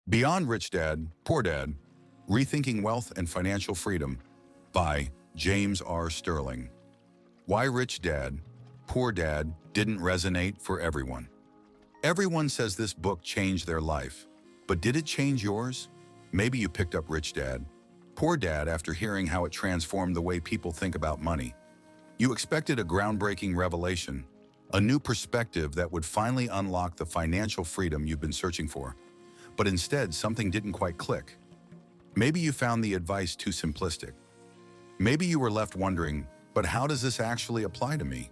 Beyond Rich Dad, Poor Dad, Rethinking Wealth and Financial Freedom by James R. Sterling. Why Rich Dad, Poor Dad didn't resonate for everyone. Everyone says this book changed their life, but did it change yours? Maybe you picked up Rich Dad, Poor Dad after hearing how it transformed the way people think about money. You expected a groundbreaking revelation, a new perspective that would finally unlock the financial freedom you've been searching for. But instead, something didn't quite click. Maybe you found the advice too simplistic. Maybe you were left wondering, but how does this actually apply to me?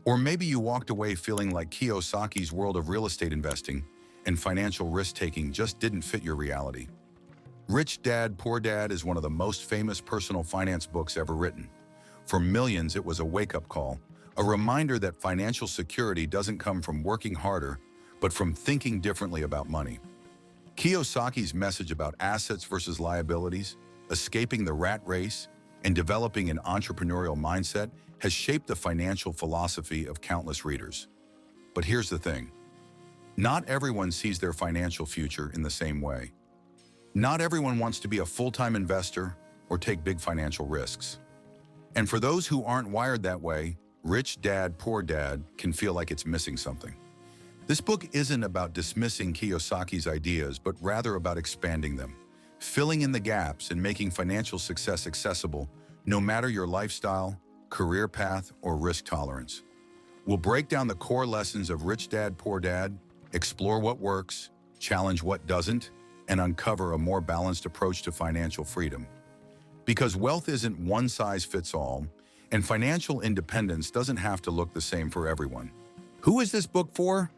Or maybe you walked away feeling like Kiyosaki's world of real estate investing and financial risk-taking just didn't fit your reality. Rich Dad, Poor Dad is one of the most famous personal finance books ever written. For millions, it was a wake-up call, a reminder that financial security doesn't come from working harder, but from thinking differently about money. Kiyosaki's message about assets versus liabilities, escaping the rat race, and developing an entrepreneurial mindset has shaped the financial philosophy of countless readers. But here's the thing. Not everyone sees their financial future in the same way. Not everyone wants to be a full-time investor or take big financial risks. And for those who aren't wired that way, Rich Dad, Poor Dad can feel like it's missing something. This book isn't about dismissing Kiyosaki's ideas, but rather about expanding them, filling in the gaps and making financial success accessible no matter your lifestyle, career path, or risk tolerance. We'll break down the core lessons of Rich Dad, Poor Dad, explore what works, challenge what doesn't, and uncover a more balanced approach to financial freedom. Because wealth isn't one size fits all, and financial independence doesn't have to look the same for everyone. Who is this book for?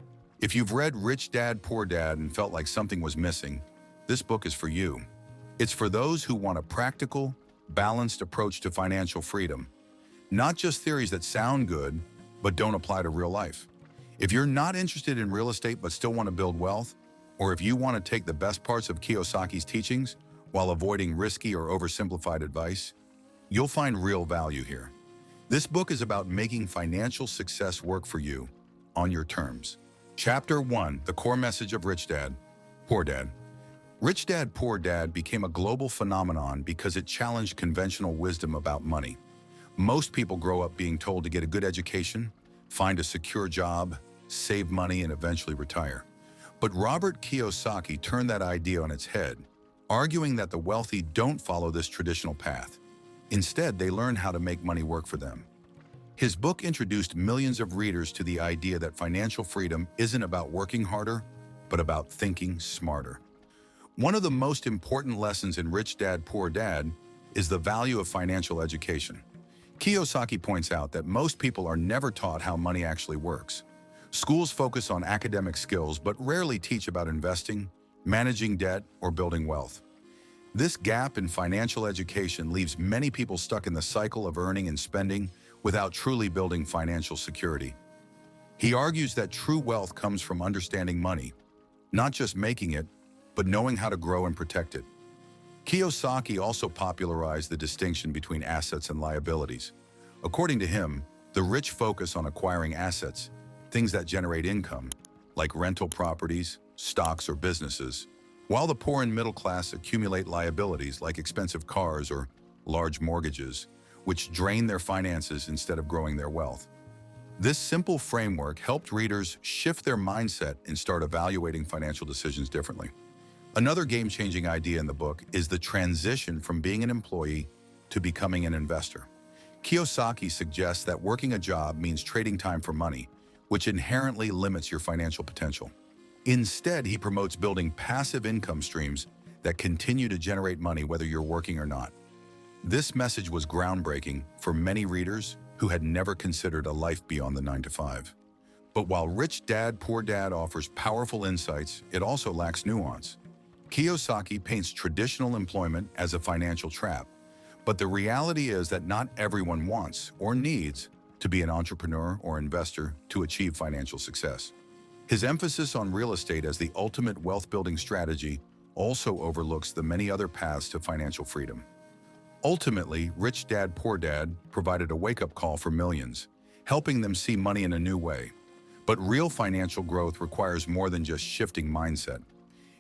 If you've read Rich Dad, Poor Dad and felt like something was missing, this book is for you. It's for those who want a practical, balanced approach to financial freedom. Not just theories that sound good, but don't apply to real life. If you're not interested in real estate but still want to build wealth, or if you want to take the best parts of Kiyosaki's teachings while avoiding risky or oversimplified advice, you'll find real value here. This book is about making financial success work for you on your terms. Chapter 1, The Core Message of Rich Dad, Poor Dad. Rich Dad, Poor Dad became a global phenomenon because it challenged conventional wisdom about money. Most people grow up being told to get a good education, find a secure job, save money, and eventually retire. But Robert Kiyosaki turned that idea on its head, arguing that the wealthy don't follow this traditional path. Instead, they learn how to make money work for them. His book introduced millions of readers to the idea that financial freedom isn't about working harder, but about thinking smarter. One of the most important lessons in Rich Dad, Poor Dad is the value of financial education. Kiyosaki points out that most people are never taught how money actually works. Schools focus on academic skills but rarely teach about investing, managing debt, or building wealth. This gap in financial education leaves many people stuck in the cycle of earning and spending without truly building financial security. He argues that true wealth comes from understanding money, not just making it, but knowing how to grow and protect it. Kiyosaki also popularized the distinction between assets and liabilities. According to him, the rich focus on acquiring assets, things that generate income, like rental properties, stocks, or businesses, while the poor and middle class accumulate liabilities like expensive cars or large mortgages, which drain their finances instead of growing their wealth. This simple framework helped readers shift their mindset and start evaluating financial decisions differently. Another game-changing idea in the book is the transition from being an employee to becoming an investor. Kiyosaki suggests that working a job means trading time for money, which inherently limits your financial potential. Instead, he promotes building passive income streams that continue to generate money whether you're working or not. This message was groundbreaking for many readers who had never considered a life beyond the 9-to-5. But while Rich Dad, Poor Dad offers powerful insights, it also lacks nuance. Kiyosaki paints traditional employment as a financial trap, but the reality is that not everyone wants or needs to be an entrepreneur or investor to achieve financial success. His emphasis on real estate as the ultimate wealth-building strategy also overlooks the many other paths to financial freedom. Ultimately, Rich Dad, Poor Dad provided a wake-up call for millions, helping them see money in a new way. But real financial growth requires more than just shifting mindset.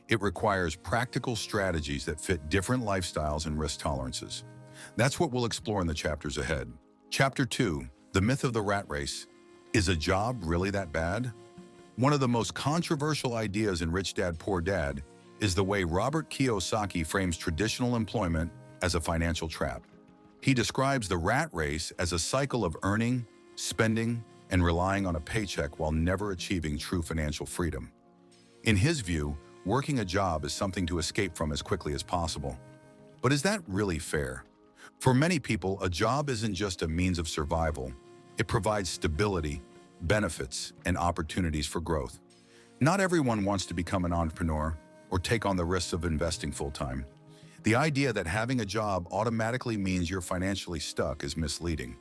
It requires practical strategies that fit different lifestyles and risk tolerances. That's what we'll explore in the chapters ahead. Chapter 2, The Myth of the Rat Race. Is a job really that bad? One of the most controversial ideas in Rich Dad, Poor Dad is the way Robert Kiyosaki frames traditional employment as a financial trap. He describes the rat race as a cycle of earning, spending, and relying on a paycheck while never achieving true financial freedom. In his view, working a job is something to escape from as quickly as possible. But is that really fair? For many people, a job isn't just a means of survival. It provides stability, benefits, and opportunities for growth. Not everyone wants to become an entrepreneur or take on the risks of investing full-time. The idea that having a job automatically means you're financially stuck is misleading.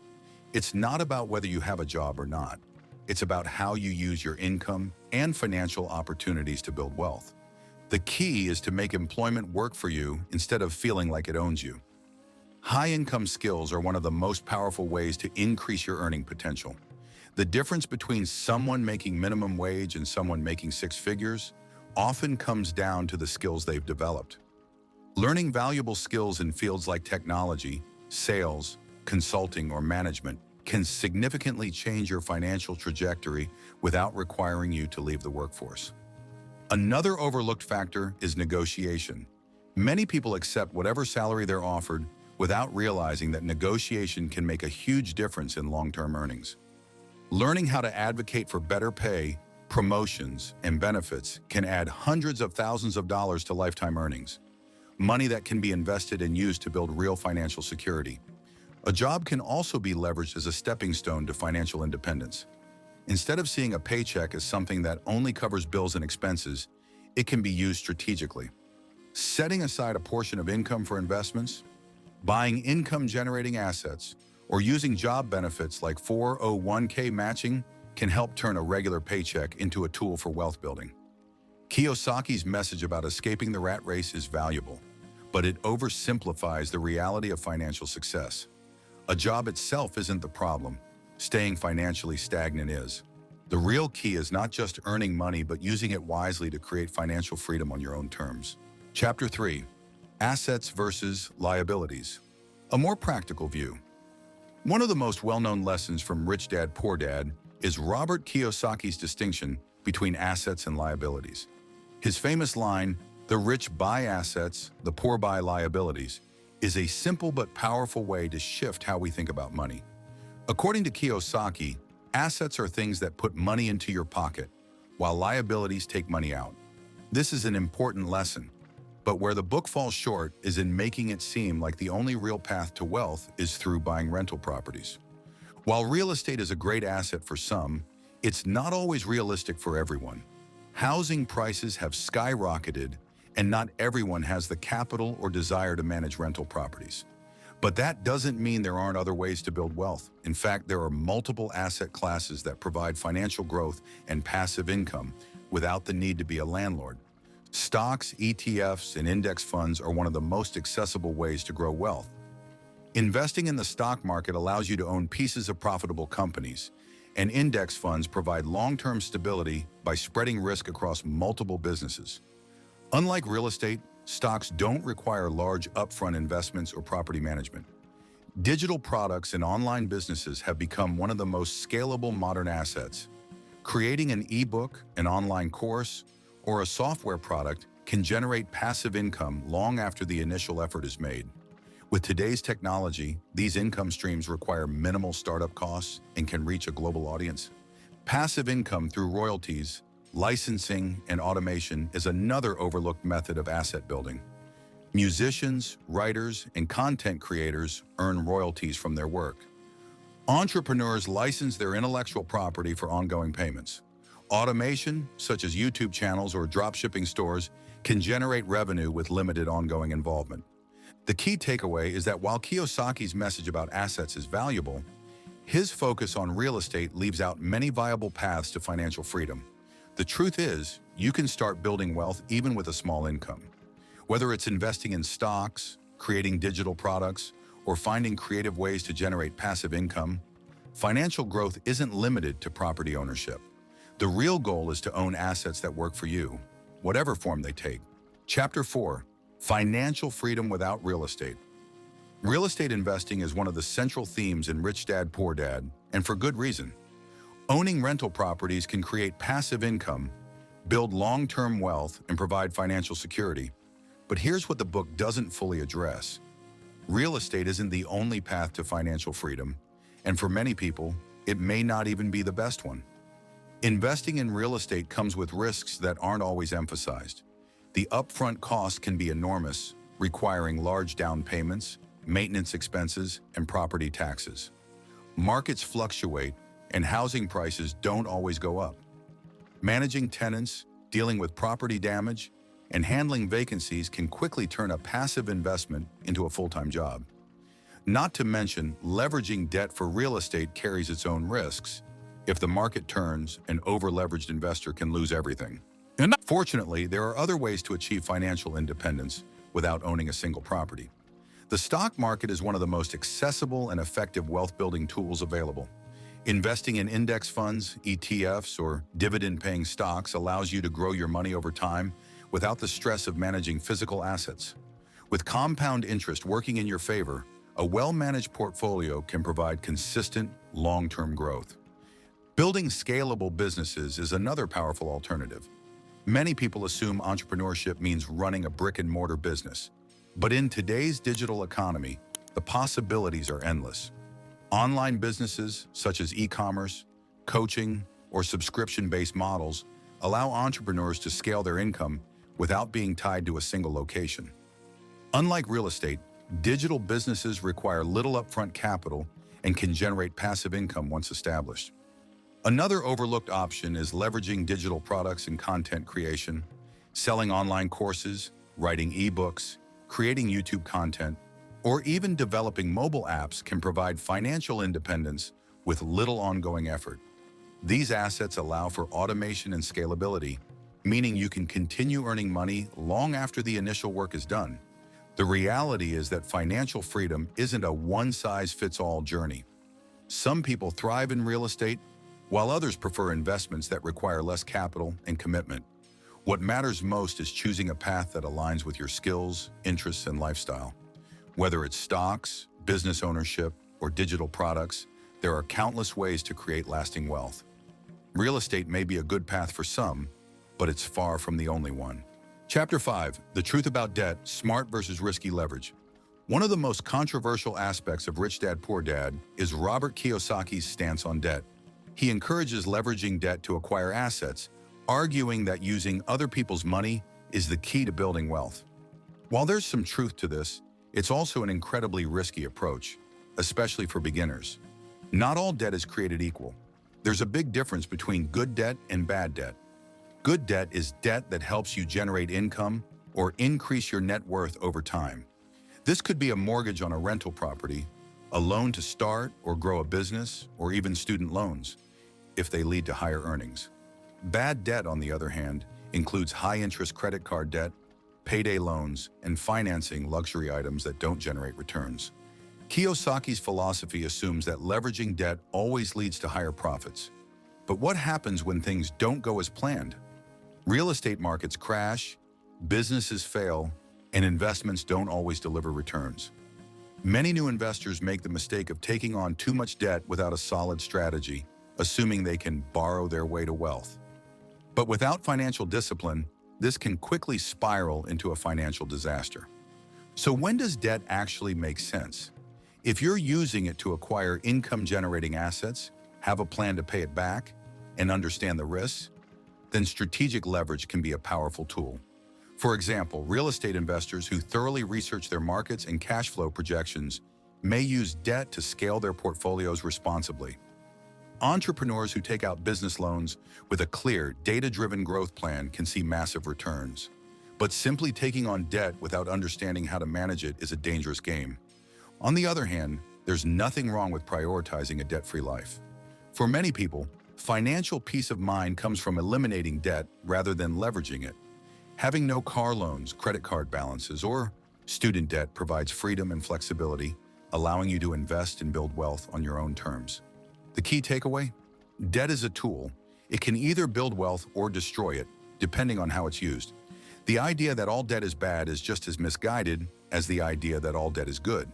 It's not about whether you have a job or not. It's about how you use your income and financial opportunities to build wealth. The key is to make employment work for you instead of feeling like it owns you. High-income skills are one of the most powerful ways to increase your earning potential. The difference between someone making minimum wage and someone making six figures often comes down to the skills they've developed. Learning valuable skills in fields like technology, sales, consulting, or management can significantly change your financial trajectory without requiring you to leave the workforce. Another overlooked factor is negotiation. Many people accept whatever salary they're offered without realizing that negotiation can make a huge difference in long-term earnings. Learning how to advocate for better pay, promotions, and benefits can add hundreds of thousands of dollars to lifetime earnings, money that can be invested and used to build real financial security. A job can also be leveraged as a stepping stone to financial independence. Instead of seeing a paycheck as something that only covers bills and expenses, it can be used strategically. Setting aside a portion of income for investments, buying income-generating assets, or using job benefits like 401k matching can help turn a regular paycheck into a tool for wealth building. Kiyosaki's message about escaping the rat race is valuable, but it oversimplifies the reality of financial success. A job itself isn't the problem. Staying financially stagnant is. The real key is not just earning money, but using it wisely to create financial freedom on your own terms. Chapter 3, Assets versus Liabilities. A more practical view. One of the most well-known lessons from Rich Dad, Poor Dad is Robert Kiyosaki's distinction between assets and liabilities. His famous line, "The rich buy assets, the poor buy liabilities," is a simple but powerful way to shift how we think about money. According to Kiyosaki, assets are things that put money into your pocket, while liabilities take money out. This is an important lesson, but where the book falls short is in making it seem like the only real path to wealth is through buying rental properties. While real estate is a great asset for some, it's not always realistic for everyone. Housing prices have skyrocketed, and not everyone has the capital or desire to manage rental properties. But that doesn't mean there aren't other ways to build wealth. In fact, there are multiple asset classes that provide financial growth and passive income without the need to be a landlord. Stocks, ETFs, and index funds are one of the most accessible ways to grow wealth. Investing in the stock market allows you to own pieces of profitable companies, and index funds provide long-term stability by spreading risk across multiple businesses. Unlike real estate, stocks don't require large upfront investments or property management. Digital products and online businesses have become one of the most scalable modern assets. Creating an ebook, an online course, or a software product can generate passive income long after the initial effort is made. With today's technology, these income streams require minimal startup costs and can reach a global audience. Passive income through royalties, licensing, and automation is another overlooked method of asset building. Musicians, writers, and content creators earn royalties from their work. Entrepreneurs license their intellectual property for ongoing payments. Automation, such as YouTube channels or dropshipping stores, can generate revenue with limited ongoing involvement. The key takeaway is that while Kiyosaki's message about assets is valuable, his focus on real estate leaves out many viable paths to financial freedom. The truth is, you can start building wealth even with a small income. Whether it's investing in stocks, creating digital products, or finding creative ways to generate passive income, financial growth isn't limited to property ownership. The real goal is to own assets that work for you, whatever form they take. Chapter 4. Financial Freedom Without Real Estate. Real estate investing is one of the central themes in Rich Dad, Poor Dad, and for good reason. Owning rental properties can create passive income, build long-term wealth, and provide financial security. But here's what the book doesn't fully address. Real estate isn't the only path to financial freedom, and for many people, it may not even be the best one. Investing in real estate comes with risks that aren't always emphasized. The upfront cost can be enormous, requiring large down payments, maintenance expenses, and property taxes. Markets fluctuate, and housing prices don't always go up. Managing tenants, dealing with property damage, and handling vacancies can quickly turn a passive investment into a full-time job. Not to mention, leveraging debt for real estate carries its own risks. If the market turns, an over-leveraged investor can lose everything. Fortunately, there are other ways to achieve financial independence without owning a single property. The stock market is one of the most accessible and effective wealth-building tools available. Investing in index funds, ETFs, or dividend-paying stocks allows you to grow your money over time without the stress of managing physical assets. With compound interest working in your favor, a well-managed portfolio can provide consistent, long-term growth. Building scalable businesses is another powerful alternative. Many people assume entrepreneurship means running a brick-and-mortar business. But in today's digital economy, the possibilities are endless. Online businesses, such as e-commerce, coaching, or subscription-based models, allow entrepreneurs to scale their income without being tied to a single location. Unlike real estate, digital businesses require little upfront capital and can generate passive income once established. Another overlooked option is leveraging digital products and content creation. Selling online courses, writing ebooks, creating YouTube content, or even developing mobile apps can provide financial independence with little ongoing effort. These assets allow for automation and scalability, meaning you can continue earning money long after the initial work is done. The reality is that financial freedom isn't a one-size-fits-all journey. Some people thrive in real estate, while others prefer investments that require less capital and commitment. What matters most is choosing a path that aligns with your skills, interests, and lifestyle. Whether it's stocks, business ownership, or digital products, there are countless ways to create lasting wealth. Real estate may be a good path for some, but it's far from the only one. Chapter 5. The Truth About Debt, Smart versus Risky Leverage. One of the most controversial aspects of Rich Dad, Poor Dad is Robert Kiyosaki's stance on debt. He encourages leveraging debt to acquire assets, arguing that using other people's money is the key to building wealth. While there's some truth to this, it's also an incredibly risky approach, especially for beginners. Not all debt is created equal. There's a big difference between good debt and bad debt. Good debt is debt that helps you generate income or increase your net worth over time. This could be a mortgage on a rental property, a loan to start or grow a business, or even student loans, if they lead to higher earnings. Bad debt, on the other hand, includes high-interest credit card debt, payday loans, and financing luxury items that don't generate returns. Kiyosaki's philosophy assumes that leveraging debt always leads to higher profits. But what happens when things don't go as planned? Real estate markets crash, businesses fail, and investments don't always deliver returns. Many new investors make the mistake of taking on too much debt without a solid strategy, assuming they can borrow their way to wealth. But without financial discipline, this can quickly spiral into a financial disaster. So when does debt actually make sense? If you're using it to acquire income-generating assets, have a plan to pay it back, and understand the risks, then strategic leverage can be a powerful tool. For example, real estate investors who thoroughly research their markets and cash flow projections may use debt to scale their portfolios responsibly. Entrepreneurs who take out business loans with a clear, data-driven growth plan can see massive returns. But simply taking on debt without understanding how to manage it is a dangerous game. On the other hand, there's nothing wrong with prioritizing a debt-free life. For many people, financial peace of mind comes from eliminating debt rather than leveraging it. Having no car loans, credit card balances, or student debt provides freedom and flexibility, allowing you to invest and build wealth on your own terms. The key takeaway? Debt is a tool. It can either build wealth or destroy it, depending on how it's used. The idea that all debt is bad is just as misguided as the idea that all debt is good.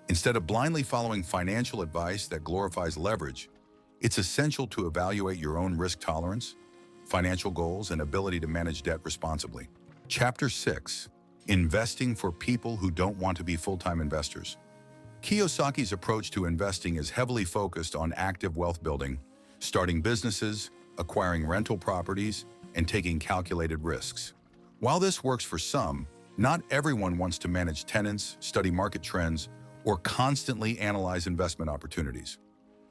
Instead of blindly following financial advice that glorifies leverage, it's essential to evaluate your own risk tolerance, financial goals, and ability to manage debt responsibly. Chapter 6. Investing for people who don't want to be full-time investors. Kiyosaki's approach to investing is heavily focused on active wealth building, starting businesses, acquiring rental properties, and taking calculated risks. While this works for some, not everyone wants to manage tenants, study market trends, or constantly analyze investment opportunities.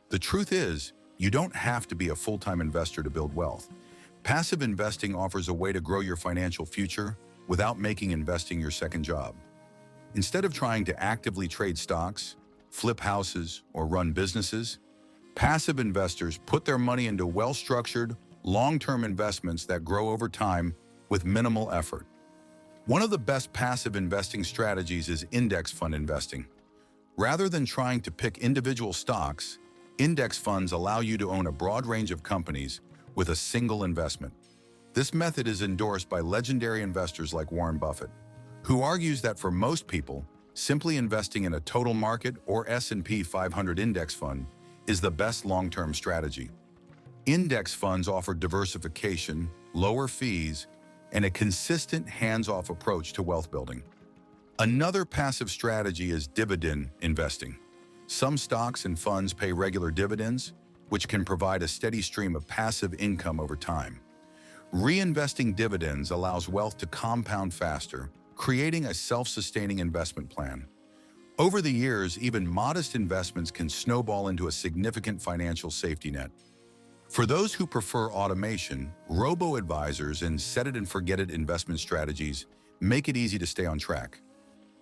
The truth is, you don't have to be a full-time investor to build wealth. Passive investing offers a way to grow your financial future without making investing your second job. Instead of trying to actively trade stocks, flip houses, or run businesses, passive investors put their money into well-structured, long-term investments that grow over time with minimal effort. One of the best passive investing strategies is index fund investing. Rather than trying to pick individual stocks, index funds allow you to own a broad range of companies with a single investment. This method is endorsed by legendary investors like Warren Buffett, who argues that for most people, simply investing in a total market or S&P 500 index fund is the best long-term strategy. Index funds offer diversification, lower fees, and a consistent hands-off approach to wealth building. Another passive strategy is dividend investing. Some stocks and funds pay regular dividends, which can provide a steady stream of passive income over time. Reinvesting dividends allows wealth to compound faster, creating a self-sustaining investment plan. Over the years, even modest investments can snowball into a significant financial safety net. For those who prefer automation, robo-advisors and set-it-and-forget-it investment strategies make it easy to stay on track.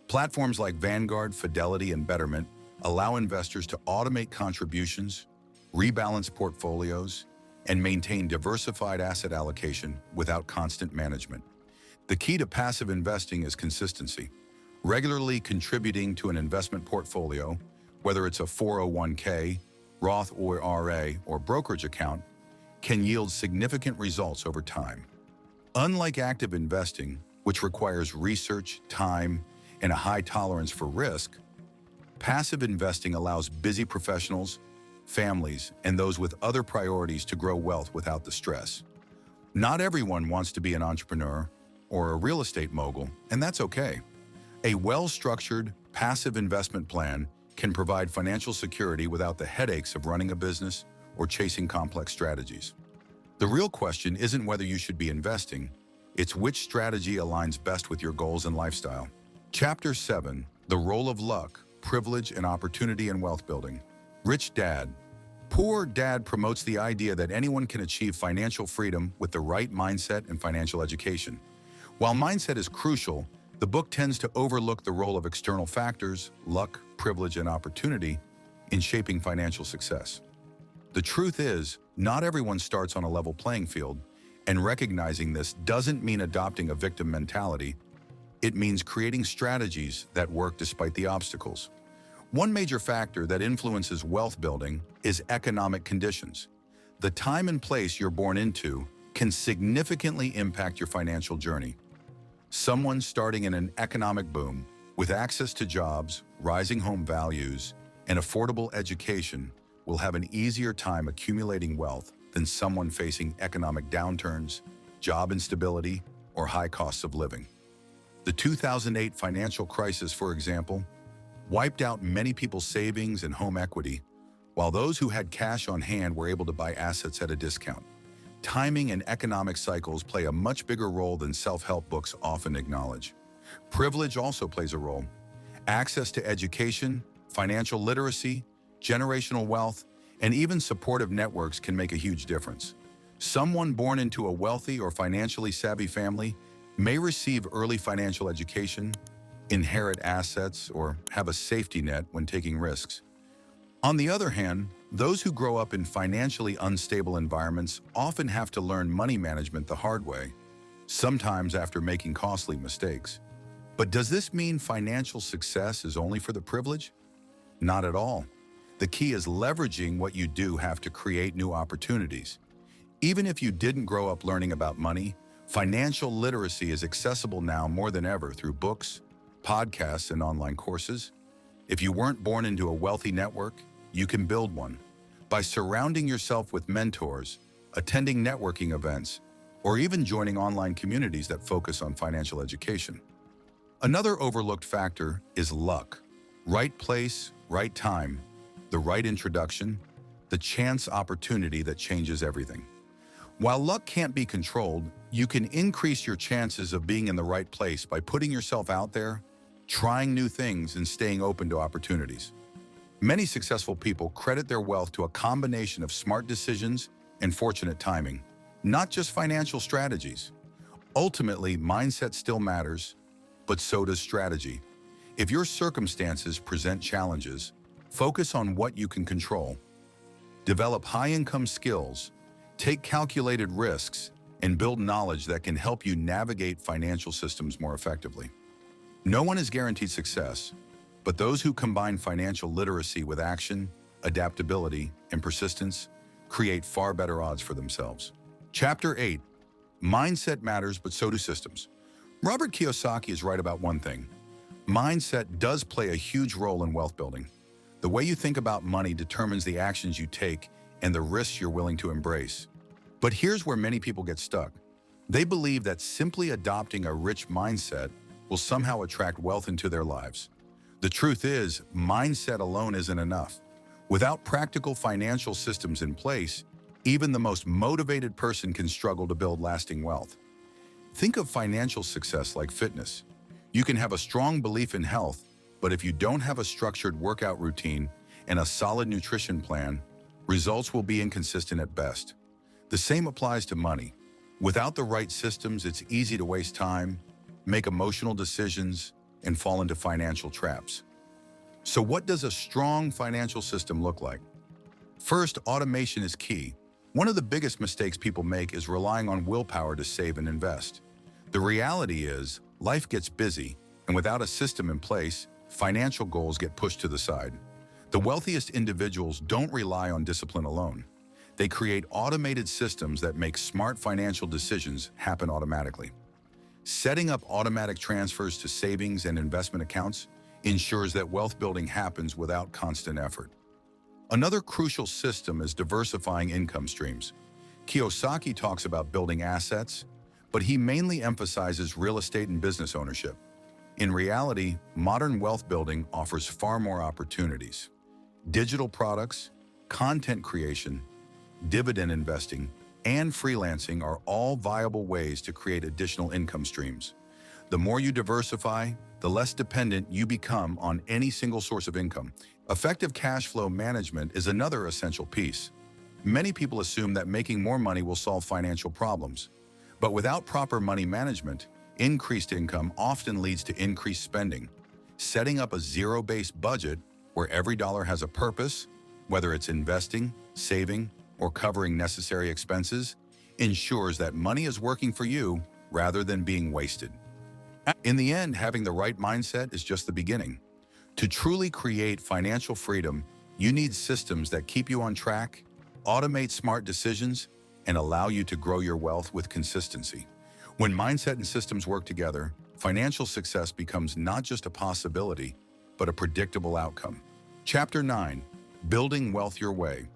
Platforms like Vanguard, Fidelity, and Betterment allow investors to automate contributions, rebalance portfolios, and maintain diversified asset allocation without constant management. The key to passive investing is consistency. Regularly contributing to an investment portfolio, whether it's a 401k, Roth IRA, or brokerage account, can yield significant results over time. Unlike active investing, which requires research, time, and a high tolerance for risk, passive investing allows busy professionals, families, and those with other priorities to grow wealth without the stress. Not everyone wants to be an entrepreneur or a real estate mogul, and that's okay. A well-structured, passive investment plan can provide financial security without the headaches of running a business or chasing complex strategies. The real question isn't whether you should be investing, it's which strategy aligns best with your goals and lifestyle. Chapter 7. The Role of Luck, Privilege, and Opportunity in Wealth Building. Rich Dad, Poor Dad promotes the idea that anyone can achieve financial freedom with the right mindset and financial education. While mindset is crucial, the book tends to overlook the role of external factors, luck, privilege, and opportunity in shaping financial success. The truth is, not everyone starts on a level playing field, and recognizing this doesn't mean adopting a victim mentality. It means creating strategies that work despite the obstacles. One major factor that influences wealth building is economic conditions. The time and place you're born into can significantly impact your financial journey. Someone starting in an economic boom, with access to jobs, rising home values, and affordable education will have an easier time accumulating wealth than someone facing economic downturns, job instability, or high costs of living. The 2008 financial crisis, for example, wiped out many people's savings and home equity, while those who had cash on hand were able to buy assets at a discount. Timing and economic cycles play a much bigger role than self-help books often acknowledge. Privilege also plays a role. Access to education, financial literacy, generational wealth, and even supportive networks can make a huge difference. Someone born into a wealthy or financially savvy family may receive early financial education, inherit assets, or have a safety net when taking risks. On the other hand, those who grow up in financially unstable environments often have to learn money management the hard way, sometimes after making costly mistakes. But does this mean financial success is only for the privileged? Not at all. The key is leveraging what you do have to create new opportunities. Even if you didn't grow up learning about money, Financial literacy is accessible now more than ever through books, podcasts, and online courses. If you weren't born into a wealthy network, you can build one by surrounding yourself with mentors, attending networking events, or even joining online communities that focus on financial education. Another overlooked factor is luck. Right place, right time, the right introduction, the chance opportunity that changes everything. While luck can't be controlled, you can increase your chances of being in the right place by putting yourself out there, trying new things, and staying open to opportunities. Many successful people credit their wealth to a combination of smart decisions and fortunate timing, not just financial strategies. Ultimately, mindset still matters, but so does strategy. If your circumstances present challenges, focus on what you can control. Develop high-income skills, take calculated risks, and build knowledge that can help you navigate financial systems more effectively. No one is guaranteed success, but those who combine financial literacy with action, adaptability, and persistence create far better odds for themselves. Chapter 8. Mindset matters, but so do systems. Robert Kiyosaki is right about one thing. Mindset does play a huge role in wealth building. The way you think about money determines the actions you take and the risks you're willing to embrace. But here's where many people get stuck. They believe that simply adopting a rich mindset will somehow attract wealth into their lives. The truth is, mindset alone isn't enough. Without practical financial systems in place, even the most motivated person can struggle to build lasting wealth. Think of financial success like fitness. You can have a strong belief in health, but if you don't have a structured workout routine and a solid nutrition plan, results will be inconsistent at best. The same applies to money. Without the right systems, it's easy to waste time, make emotional decisions, and fall into financial traps. So what does a strong financial system look like? First, automation is key. One of the biggest mistakes people make is relying on willpower to save and invest. The reality is, life gets busy, and without a system in place, financial goals get pushed to the side. The wealthiest individuals don't rely on discipline alone. They create automated systems that make smart financial decisions happen automatically. Setting up automatic transfers to savings and investment accounts ensures that wealth building happens without constant effort. Another crucial system is diversifying income streams. Kiyosaki talks about building assets, but he mainly emphasizes real estate and business ownership. In reality, modern wealth building offers far more opportunities. Digital products, content creation, dividend investing, and freelancing are all viable ways to create additional income streams. The more you diversify, the less dependent you become on any single source of income. Effective cash flow management is another essential piece. Many people assume that making more money will solve financial problems. But without proper money management, increased income often leads to increased spending. Setting up a zero-based budget where every dollar has a purpose, whether it's investing, saving, or covering necessary expenses, ensures that money is working for you rather than being wasted. In the end, having the right mindset is just the beginning. To truly create financial freedom, you need systems that keep you on track, automate smart decisions, and allow you to grow your wealth with consistency. When mindset and systems work together, financial success becomes not just a possibility, but a predictable outcome. Chapter 9. Building Wealth Your Way.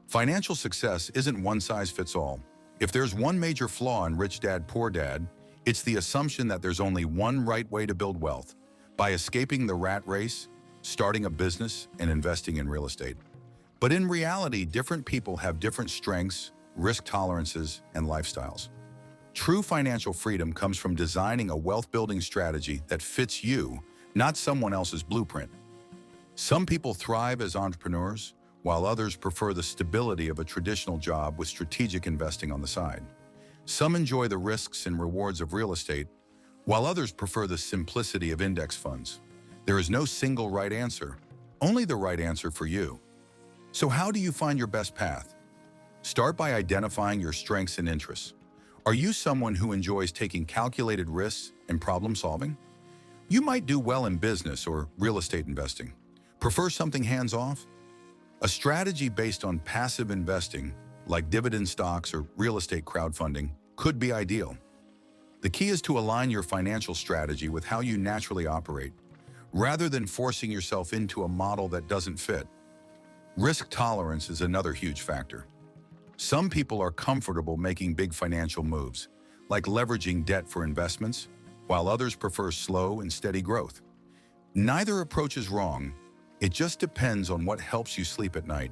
Financial success isn't one size fits all. If there's one major flaw in Rich Dad, Poor Dad, it's the assumption that there's only one right way to build wealth, by escaping the rat race, starting a business, and investing in real estate. But in reality, different people have different strengths, risk tolerances, and lifestyles. True financial freedom comes from designing a wealth-building strategy that fits you, not someone else's blueprint. Some people thrive as entrepreneurs, while others prefer the stability of a traditional job with strategic investing on the side. Some enjoy the risks and rewards of real estate, while others prefer the simplicity of index funds. There is no single right answer, only the right answer for you. So how do you find your best path? Start by identifying your strengths and interests. Are you someone who enjoys taking calculated risks and problem solving? You might do well in business or real estate investing. Prefer something hands-off? A strategy based on passive investing, like dividend stocks or real estate crowdfunding, could be ideal. The key is to align your financial strategy with how you naturally operate, rather than forcing yourself into a model that doesn't fit. Risk tolerance is another huge factor. Some people are comfortable making big financial moves, like leveraging debt for investments, while others prefer slow and steady growth. Neither approach is wrong. It just depends on what helps you sleep at night.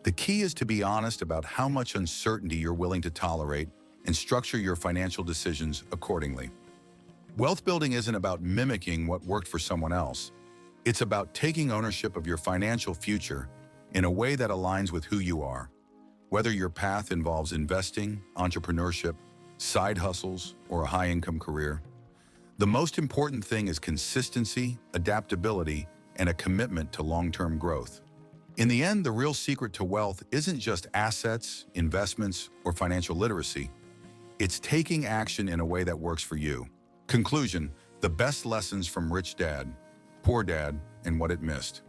The key is to be honest about how much uncertainty you're willing to tolerate and structure your financial decisions accordingly. Wealth building isn't about mimicking what worked for someone else. It's about taking ownership of your financial future in a way that aligns with who you are. Whether your path involves investing, entrepreneurship, side hustles, or a high-income career, the most important thing is consistency, adaptability, and a commitment to long-term growth. In the end, the real secret to wealth isn't just assets, investments, or financial literacy. It's taking action in a way that works for you. Conclusion: the best lessons from Rich Dad, Poor Dad, and What It Missed.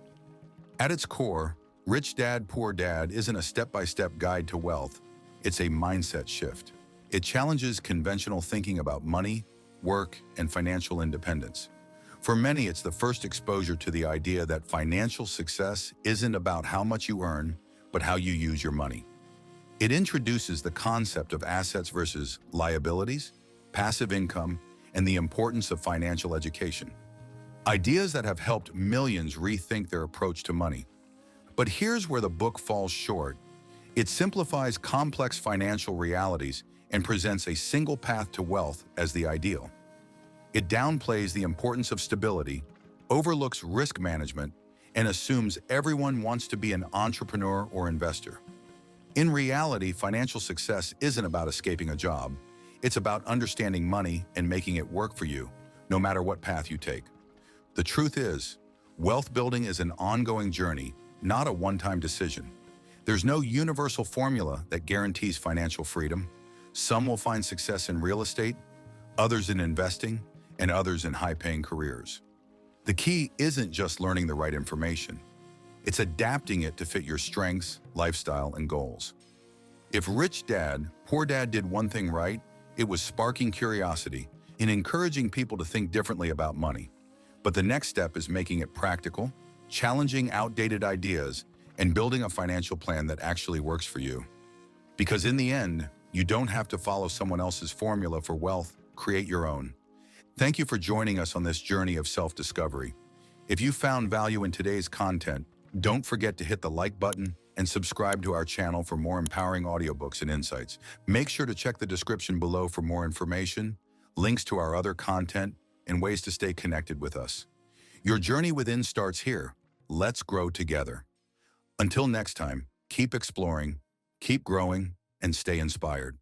At its core, Rich Dad, Poor Dad isn't a step-by-step guide to wealth. It's a mindset shift. It challenges conventional thinking about money, work, and financial independence. For many, it's the first exposure to the idea that financial success isn't about how much you earn, but how you use your money. It introduces the concept of assets versus liabilities, passive income, and the importance of financial education. Ideas that have helped millions rethink their approach to money. But here's where the book falls short. It simplifies complex financial realities and presents a single path to wealth as the ideal. It downplays the importance of stability, overlooks risk management, and assumes everyone wants to be an entrepreneur or investor. In reality, financial success isn't about escaping a job. It's about understanding money and making it work for you, no matter what path you take. The truth is, wealth building is an ongoing journey, not a one-time decision. There's no universal formula that guarantees financial freedom. Some will find success in real estate, others in investing, and others in high-paying careers. The key isn't just learning the right information. It's adapting it to fit your strengths, lifestyle, and goals. If Rich Dad, Poor Dad did one thing right, it was sparking curiosity and encouraging people to think differently about money. But the next step is making it practical, challenging outdated ideas, and building a financial plan that actually works for you. Because in the end, you don't have to follow someone else's formula for wealth. Create your own. Thank you for joining us on this journey of self-discovery. If you found value in today's content, don't forget to hit the like button and subscribe to our channel for more empowering audiobooks and insights. Make sure to check the description below for more information, links to our other content, and ways to stay connected with us. Your journey within starts here. Let's grow together. Until next time, keep exploring, keep growing, and stay inspired.